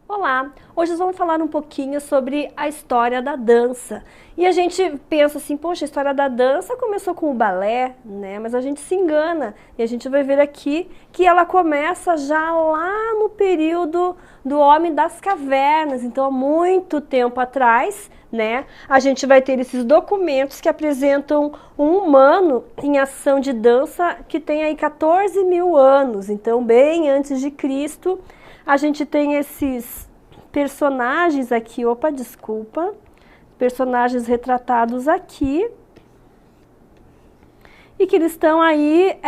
Olá! Hoje nós vamos falar um pouquinho sobre a história da dança. E a gente pensa assim, poxa, a história da dança começou com o balé, né? Mas a gente se engana e a gente vai ver aqui que ela começa já lá no período do Homem das Cavernas, então há muito tempo atrás, né? A gente vai ter esses documentos que apresentam um humano em ação de dança que tem aí 14 mil anos, então bem antes de Cristo. A gente tem esses personagens aqui, personagens retratados aqui, e que eles estão aí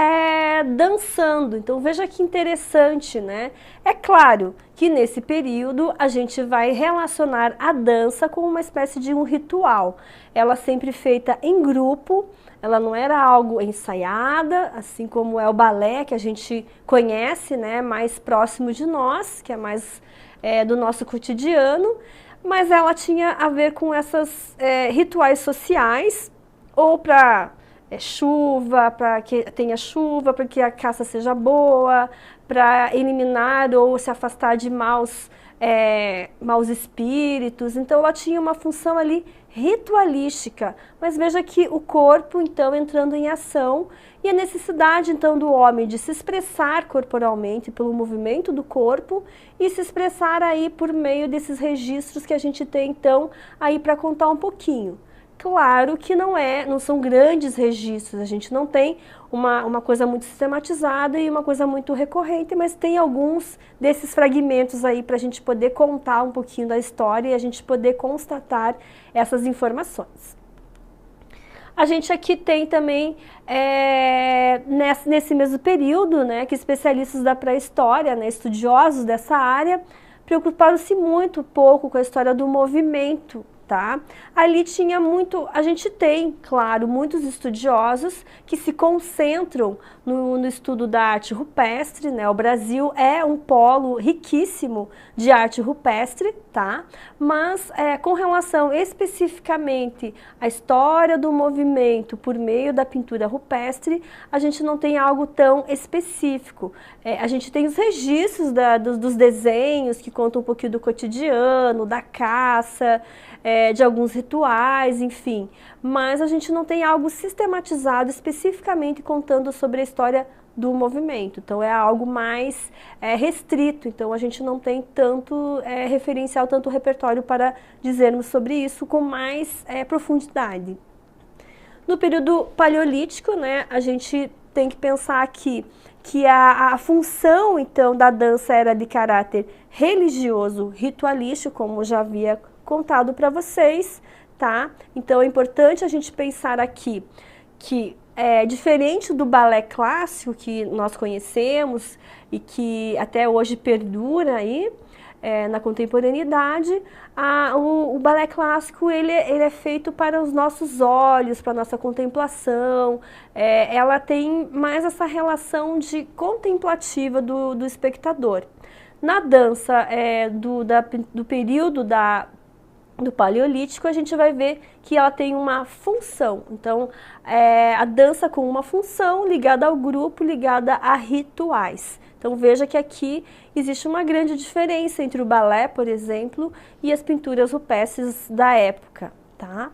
dançando. Então veja que interessante, né? É claro que nesse período a gente vai relacionar a dança com uma espécie de um ritual. Ela sempre feita em grupo, ela não era algo ensaiada, assim como é o balé que a gente conhece, né? Mais próximo de nós, que é mais do nosso cotidiano, mas ela tinha a ver com esses rituais sociais, ou para chuva, para que tenha chuva, para que a caça seja boa, para eliminar ou se afastar de maus espíritos. Então ela tinha uma função ali ritualística, mas veja que o corpo então entrando em ação e a necessidade então do homem de se expressar corporalmente pelo movimento do corpo e se expressar aí por meio desses registros que a gente tem então aí para contar um pouquinho. Claro que não são grandes registros, a gente não tem uma coisa muito sistematizada e uma coisa muito recorrente, mas tem alguns desses fragmentos aí para a gente poder contar um pouquinho da história e a gente poder constatar essas informações. A gente aqui tem também, nesse mesmo período, né, que especialistas da pré-história, né, estudiosos dessa área, preocuparam-se muito pouco com a história do movimento. Tá? Ali tinha a gente tem, claro, muitos estudiosos que se concentram no estudo da arte rupestre, né? O Brasil é um polo riquíssimo de arte rupestre, tá? Mas com relação especificamente à história do movimento por meio da pintura rupestre, a gente não tem algo tão específico. A gente tem os registros dos desenhos que contam um pouquinho do cotidiano, da caça, de alguns rituais, enfim, mas a gente não tem algo sistematizado especificamente contando sobre a história do movimento, então é algo mais restrito, então a gente não tem tanto referencial, tanto repertório para dizermos sobre isso com mais profundidade. No período paleolítico, né, a gente tem que pensar aqui que a função então da dança era de caráter religioso, ritualístico, como já havia contado para vocês, tá? Então é importante a gente pensar aqui que diferente do balé clássico que nós conhecemos e que até hoje perdura aí na contemporaneidade, o balé clássico ele é feito para os nossos olhos, para a nossa contemplação, ela tem mais essa relação de contemplativa do espectador. Na dança do período do paleolítico, a gente vai ver que ela tem uma função. Então, a dança com uma função ligada ao grupo, ligada a rituais. Então, veja que aqui existe uma grande diferença entre o balé, por exemplo, e as pinturas rupestres da época, tá?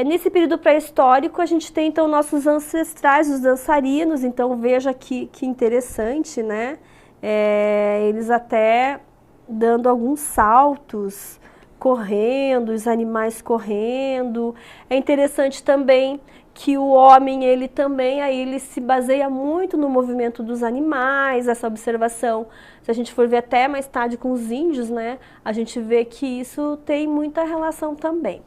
Nesse período pré-histórico, a gente tem então nossos ancestrais, os dançarinos. Então, veja que interessante, né? Eles até dando alguns saltos, correndo, os animais correndo. É interessante também que o homem, ele se baseia muito no movimento dos animais, essa observação. Se a gente for ver até mais tarde com os índios, né, a gente vê que isso tem muita relação também.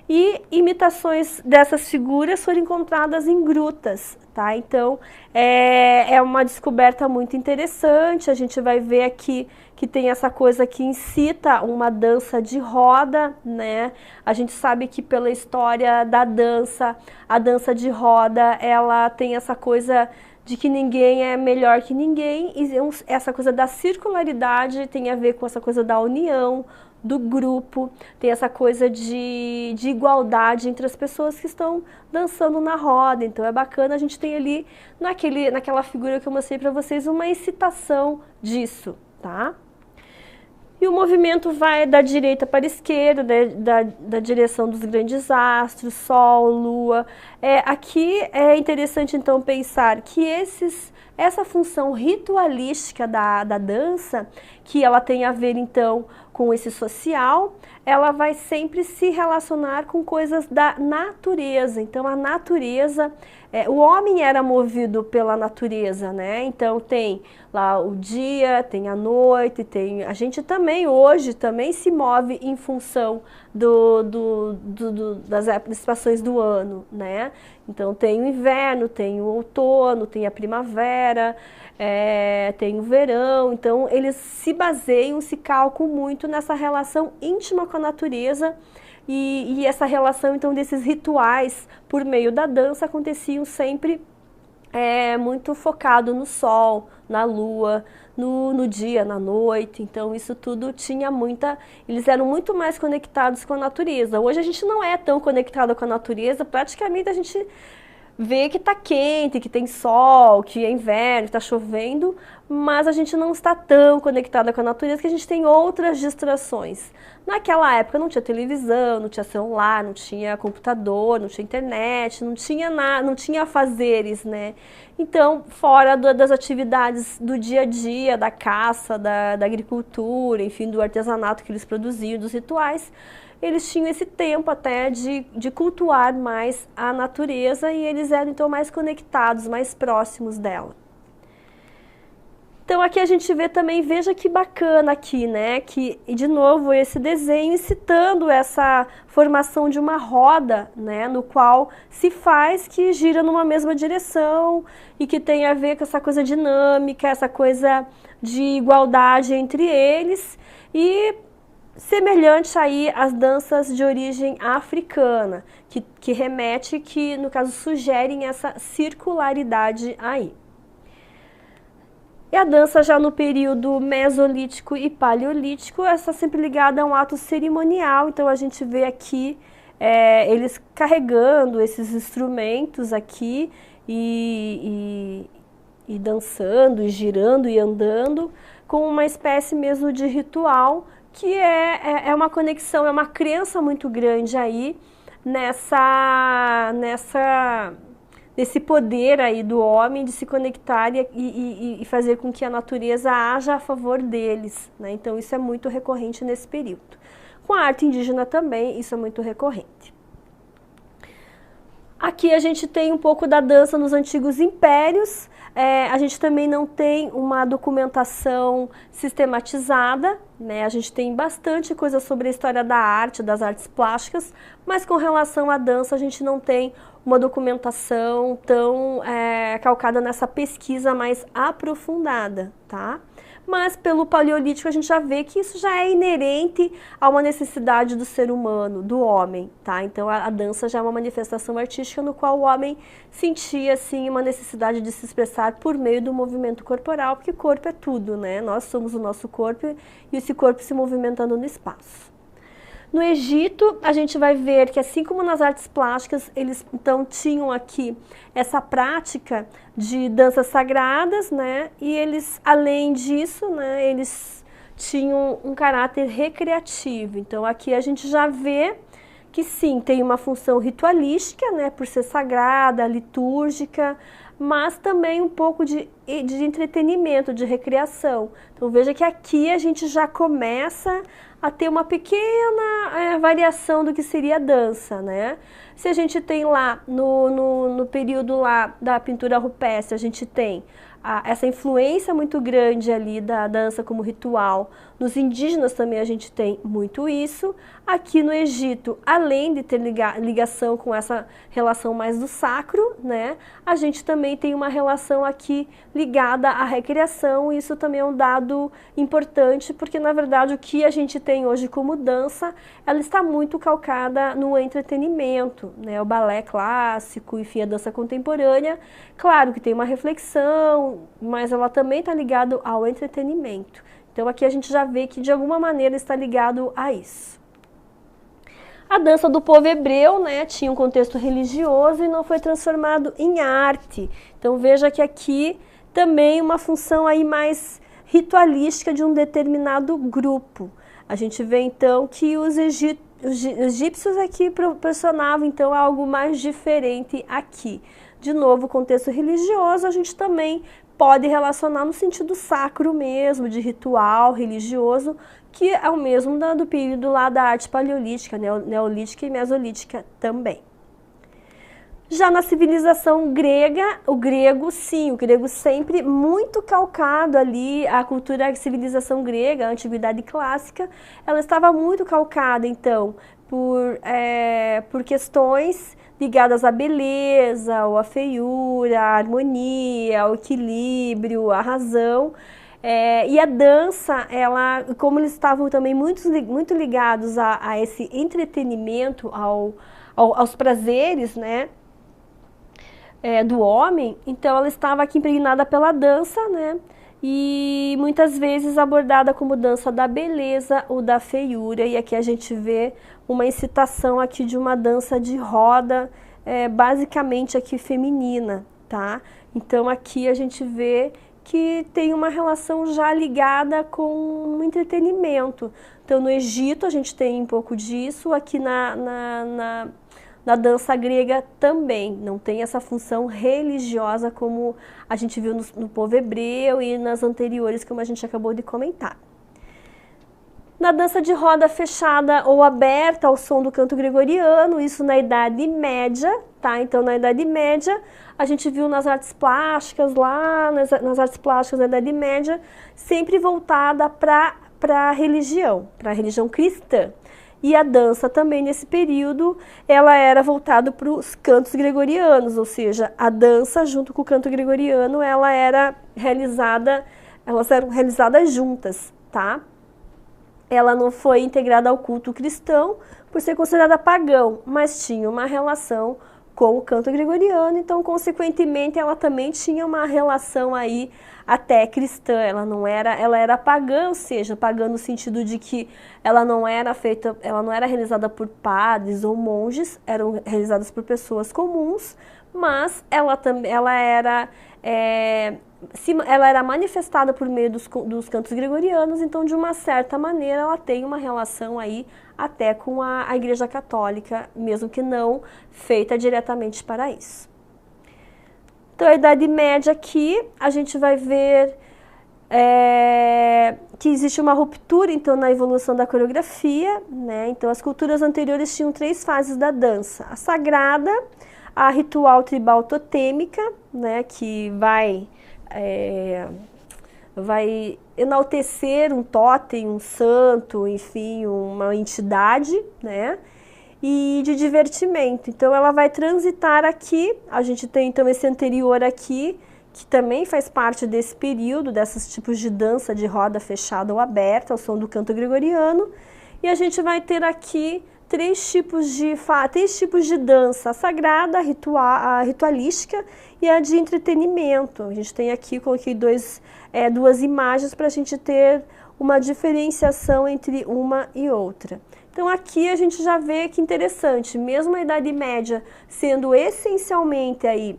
E imitações dessas figuras foram encontradas em grutas, tá? Então, é uma descoberta muito interessante. A gente vai ver aqui que tem essa coisa que incita uma dança de roda, né? A gente sabe que pela história da dança, a dança de roda, ela tem essa coisa de que ninguém é melhor que ninguém, e essa coisa da circularidade tem a ver com essa coisa da união, do grupo, tem essa coisa de igualdade entre as pessoas que estão dançando na roda. Então é bacana, a gente tem ali naquela figura que eu mostrei para vocês uma excitação disso, tá? E o movimento vai da direita para a esquerda, da direção dos grandes astros, Sol, Lua. Aqui é interessante então pensar que essa função ritualística da dança, que ela tem a ver então com esse social, ela vai sempre se relacionar com coisas da natureza. Então a natureza, o homem era movido pela natureza, né? Então tem lá o dia, tem a noite, a gente também hoje também se move em função das estações do ano, né? Então tem o inverno, tem o outono, tem a primavera, tem o verão. Então eles se baseiam, se calcam muito nessa relação íntima com a natureza. E essa relação então desses rituais por meio da dança aconteciam sempre muito focado no sol, na lua, no dia, na noite. Então isso tudo tinha eles eram muito mais conectados com a natureza. Hoje a gente não é tão conectado com a natureza, praticamente a gente vê que está quente, que tem sol, que é inverno, que está chovendo, mas a gente não está tão conectada com a natureza, porque a gente tem outras distrações. Naquela época não tinha televisão, não tinha celular, não tinha computador, não tinha internet, não tinha nada, não tinha afazeres, né? Então, fora das atividades do dia a dia, da caça, da agricultura, enfim, do artesanato que eles produziam, dos rituais, eles tinham esse tempo até de cultuar mais a natureza e eles eram então mais conectados, mais próximos dela. Então aqui a gente vê também, veja que bacana aqui, né, que de novo esse desenho citando essa formação de uma roda, né, no qual se faz que gira numa mesma direção e que tem a ver com essa coisa dinâmica, essa coisa de igualdade entre eles e semelhante aí às danças de origem africana, que remete, que no caso sugerem essa circularidade aí. E a dança já no período mesolítico e paleolítico, essa sempre ligada a um ato cerimonial, então a gente vê aqui eles carregando esses instrumentos aqui e dançando, e girando e andando, com uma espécie mesmo de ritual, que é uma conexão, é uma crença muito grande aí nesse poder aí do homem de se conectar e fazer com que a natureza haja a favor deles, né? Então isso é muito recorrente nesse período. Com a arte indígena também isso é muito recorrente. Aqui a gente tem um pouco da dança nos antigos impérios. A gente também não tem uma documentação sistematizada, né? A gente tem bastante coisa sobre a história da arte, das artes plásticas, mas com relação à dança a gente não tem uma documentação tão calcada nessa pesquisa mais aprofundada, tá? Mas pelo paleolítico a gente já vê que isso já é inerente a uma necessidade do ser humano, do homem, tá? Então a dança já é uma manifestação artística no qual o homem sentia, assim, uma necessidade de se expressar por meio do movimento corporal, porque corpo é tudo, né? Nós somos o nosso corpo e esse corpo se movimentando no espaço. No Egito, a gente vai ver que, assim como nas artes plásticas, eles então tinham aqui essa prática de danças sagradas, né? E eles, além disso, né, eles tinham um caráter recreativo. Então aqui a gente já vê que sim, tem uma função ritualística, né, por ser sagrada, litúrgica, mas também um pouco de entretenimento, de recreação. Então veja que aqui a gente já começa a ter uma pequena variação do que seria a dança, né? Se a gente tem lá, no período lá da pintura rupestre, a gente tem essa influência muito grande ali da dança como ritual. Nos indígenas também a gente tem muito isso. Aqui no Egito, além de ter ligação com essa relação mais do sacro, né, a gente também tem uma relação aqui ligada à recreação. Isso também é um dado importante, porque na verdade o que a gente tem hoje como dança, ela está muito calcada no entretenimento, né, o balé clássico, enfim, a dança contemporânea. Claro que tem uma reflexão, mas ela também está ligada ao entretenimento. Então aqui a gente já vê que de alguma maneira está ligado a isso. A dança do povo hebreu, né, tinha um contexto religioso e não foi transformado em arte. Então veja que aqui também uma função aí mais ritualística de um determinado grupo. A gente vê então que os egípcios aqui proporcionavam então algo mais diferente aqui. De novo, o contexto religioso a gente também pode relacionar no sentido sacro mesmo, de ritual religioso, que é o mesmo do período lá da arte paleolítica, neolítica e mesolítica também. Já na civilização grega, o grego sempre muito calcado ali, a cultura, a civilização grega, a antiguidade clássica, ela estava muito calcada, então, por questões ligadas à beleza, ou à feiura, à harmonia, ao equilíbrio, à razão. E a dança, como eles estavam também muito ligados a esse entretenimento, aos prazeres, né? Do homem, então ela estava aqui impregnada pela dança, né? E muitas vezes abordada como dança da beleza ou da feiura, e aqui a gente vê uma incitação aqui de uma dança de roda, basicamente aqui feminina, tá? Então aqui a gente vê que tem uma relação já ligada com o entretenimento. Então no Egito a gente tem um pouco disso, aqui na dança grega também, não tem essa função religiosa como a gente viu no povo hebreu e nas anteriores, como a gente acabou de comentar. Na dança de roda fechada ou aberta ao som do canto gregoriano, isso na Idade Média, tá? Então na Idade Média a gente viu nas artes plásticas nas artes plásticas da Idade Média, sempre voltada para a religião cristã. E a dança também nesse período, ela era voltada para os cantos gregorianos, ou seja, a dança junto com o canto gregoriano, elas eram realizadas juntas, tá? Ela não foi integrada ao culto cristão por ser considerada pagão, mas tinha uma relação com o canto gregoriano, então consequentemente ela também tinha uma relação aí até cristã, ela era pagã, ou seja, pagã no sentido de que ela não era realizada por padres ou monges, eram realizadas por pessoas comuns, mas ela era manifestada por meio dos cantos gregorianos, então de uma certa maneira ela tem uma relação aí até com a Igreja Católica, mesmo que não feita diretamente para isso. Então a Idade Média aqui, a gente vai ver que existe uma ruptura então na evolução da coreografia, né? Então as culturas anteriores tinham 3 fases da dança: a sagrada, a ritual tribal totêmica, né? Que vai enaltecer um totem, um santo, enfim, uma entidade, né? E de divertimento. Então ela vai transitar aqui, a gente tem então esse anterior aqui, que também faz parte desse período, desses tipos de dança de roda fechada ou aberta, ao som do canto gregoriano, e a gente vai ter aqui 3 tipos de dança: a sagrada, a ritualística e a de entretenimento. A gente tem aqui, coloquei duas imagens para a gente ter uma diferenciação entre uma e outra. Então aqui a gente já vê que interessante, mesmo a Idade Média sendo essencialmente aí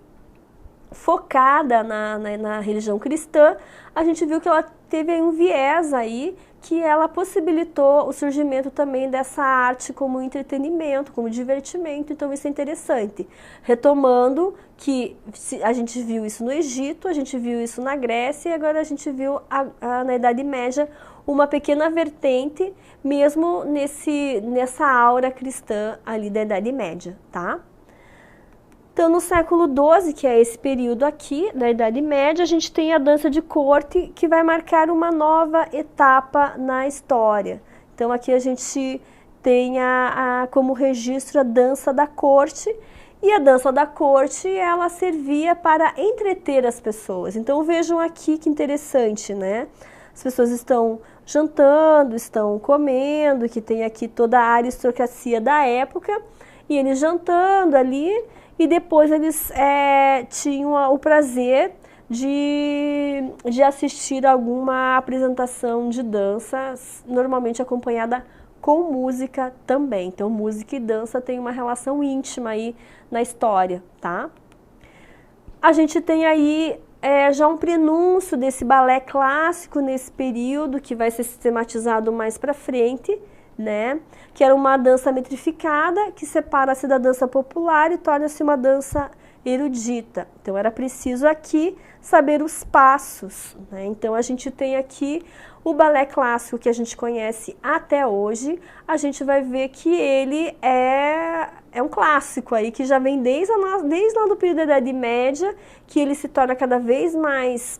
focada na religião cristã, a gente viu que ela teve aí um viés aí, que ela possibilitou o surgimento também dessa arte como entretenimento, como divertimento, então isso é interessante. Retomando que a gente viu isso no Egito, a gente viu isso na Grécia e agora a gente viu na Idade Média uma pequena vertente, mesmo nessa aura cristã ali da Idade Média, tá? Então, no século XII, que é esse período aqui, da Idade Média, a gente tem a dança de corte, que vai marcar uma nova etapa na história. Então, aqui a gente tem como registro a dança da corte, e a dança da corte, ela servia para entreter as pessoas. Então, vejam aqui que interessante, né? As pessoas estão jantando, estão comendo, que tem aqui toda a aristocracia da época, e eles jantando ali, e depois eles tinham o prazer de assistir alguma apresentação de dança, normalmente acompanhada com música também. Então, música e dança têm uma relação íntima aí na história, tá? A gente tem aí já um prenúncio desse balé clássico nesse período, que vai ser sistematizado mais para frente, né? Que era uma dança metrificada, que separa-se da dança popular e torna-se uma dança erudita. Então era preciso aqui saber os passos, né? Então a gente tem aqui o balé clássico que a gente conhece até hoje. A gente vai ver que ele é um clássico aí, que já vem desde lá do período da Idade Média, que ele se torna cada vez mais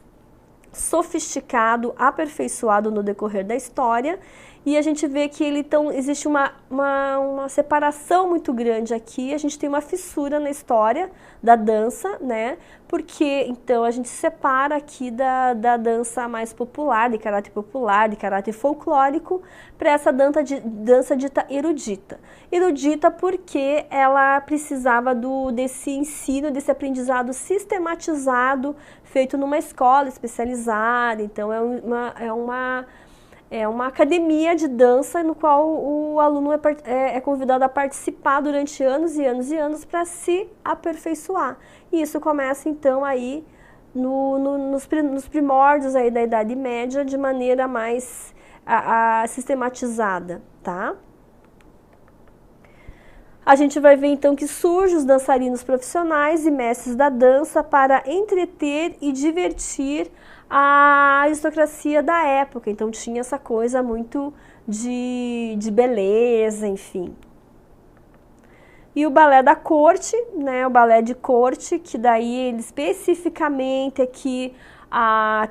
sofisticado, aperfeiçoado no decorrer da história. E a gente vê que então existe uma separação muito grande aqui, a gente tem uma fissura na história da dança, né? Porque então a gente separa aqui da dança mais popular, de caráter folclórico, para essa dança dita erudita. Erudita porque ela precisava desse ensino, desse aprendizado sistematizado, feito numa escola especializada. Então é uma academia de dança no qual o aluno é convidado a participar durante anos e anos e anos para se aperfeiçoar. E isso começa então aí nos primórdios aí da Idade Média de maneira mais sistematizada, tá? A gente vai ver então que surgem os dançarinos profissionais e mestres da dança para entreter e divertir a aristocracia da época. Então tinha essa coisa muito de beleza, enfim. E o balé da corte, né, o balé de corte, que daí ele especificamente aqui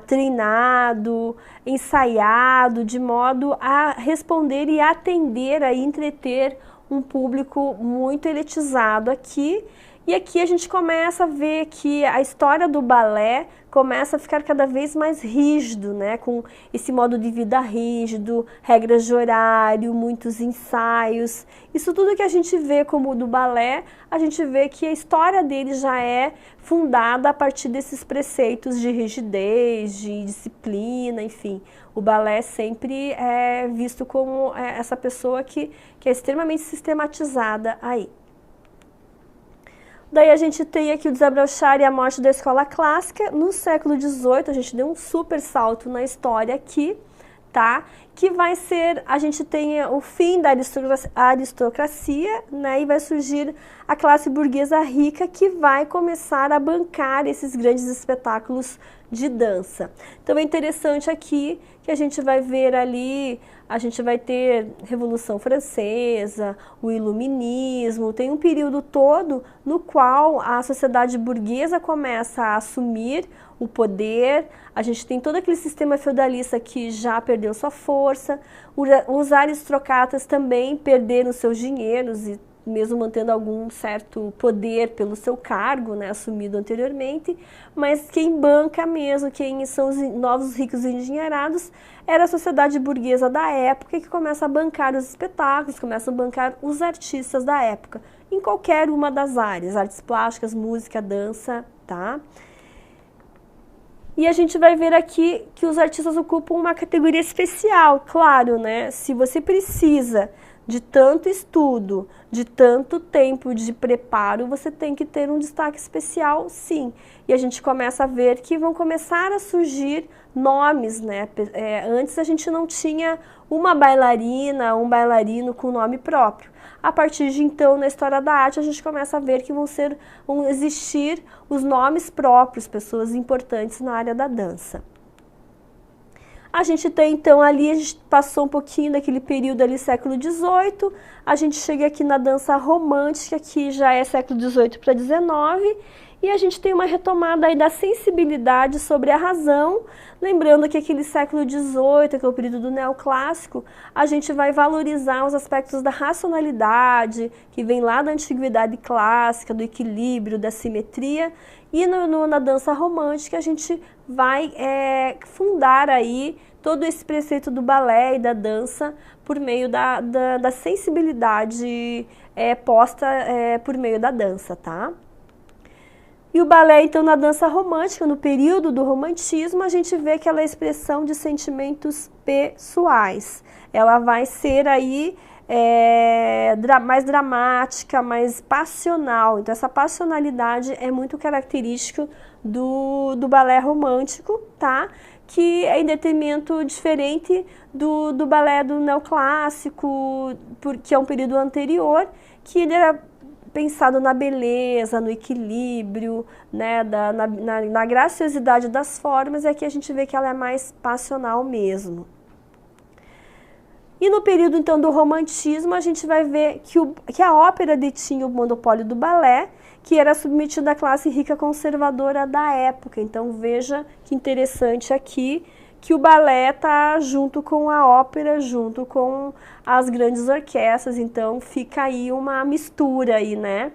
treinado, ensaiado, de modo a responder e atender, a entreter um público muito elitizado aqui. E aqui a gente começa a ver que a história do balé começa a ficar cada vez mais rígido, né? Com esse modo de vida rígido, regras de horário, muitos ensaios. Isso tudo que a gente vê como do balé, a gente vê que a história dele já é fundada a partir desses preceitos de rigidez, de disciplina, enfim. O balé sempre é visto como essa pessoa que é extremamente sistematizada aí. Daí a gente tem aqui o desabrochar e a morte da escola clássica. No século XVIII, a gente deu um super salto na história aqui, tá? Que vai ser, a gente tem o fim da aristocracia, né? E vai surgir a classe burguesa rica que vai começar a bancar esses grandes espetáculos de dança. Então é interessante aqui que a gente vai ver ali, a gente vai ter Revolução Francesa, o Iluminismo, tem um período todo no qual a sociedade burguesa começa a assumir o poder, a gente tem todo aquele sistema feudalista que já perdeu sua força, os aristocratas também perderam seus dinheiros e mesmo mantendo algum certo poder pelo seu cargo, né, assumido anteriormente, mas quem banca mesmo, quem são os novos ricos e endinheirados, era a sociedade burguesa da época que começa a bancar os espetáculos, começa a bancar os artistas da época, em qualquer uma das áreas, artes plásticas, música, dança, tá? E a gente vai ver aqui que os artistas ocupam uma categoria especial, claro, né? Se você precisa de tanto estudo, de tanto tempo de preparo, você tem que ter um destaque especial, sim. E a gente começa a ver que vão começar a surgir nomes, né? Antes a gente não tinha uma bailarina, um bailarino com nome próprio. A partir de então, na história da arte, a gente começa a ver que vão existir os nomes próprios, pessoas importantes na área da dança. A gente tem então ali, a gente passou um pouquinho daquele período ali, século XVIII, a gente chega aqui na dança romântica, que já é século XVIII para XIX, e a gente tem uma retomada aí da sensibilidade sobre a razão, lembrando que aquele século XVIII, que é o período do neoclássico, a gente vai valorizar os aspectos da racionalidade, que vem lá da antiguidade clássica, do equilíbrio, da simetria, e na dança romântica a gente vai fundar aí todo esse preceito do balé e da dança por meio da sensibilidade posta por meio da dança, tá? E o balé, então, na dança romântica, no período do romantismo, a gente vê que ela é a expressão de sentimentos pessoais. Ela vai ser aí mais dramática, mais passional. Então, essa passionalidade é muito característica do balé romântico, tá? Que é em detrimento diferente do balé do neoclássico, que é um período anterior, que ele era pensado na beleza, no equilíbrio, né, na graciosidade das formas, e aqui a gente vê que ela é mais passional mesmo. E no período, então, do romantismo, a gente vai ver que a ópera detinha o monopólio do balé, que era submetida à classe rica conservadora da época. Então, veja que interessante aqui, que o balé está junto com a ópera, junto com as grandes orquestras. Então, fica aí uma mistura aí, né,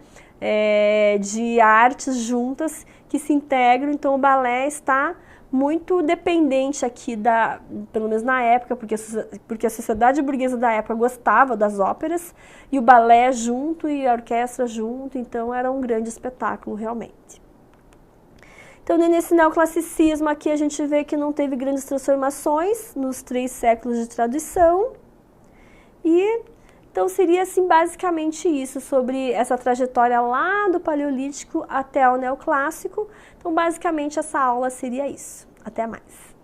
de artes juntas que se integram. Então, o balé está muito dependente aqui pelo menos na época, porque a sociedade burguesa da época gostava das óperas, e o balé junto e a orquestra junto, então era um grande espetáculo realmente. Então, nesse neoclassicismo aqui a gente vê que não teve grandes transformações nos 3 séculos de tradução, e então seria assim basicamente isso, sobre essa trajetória lá do Paleolítico até o Neoclássico. Então basicamente essa aula seria isso. Até mais!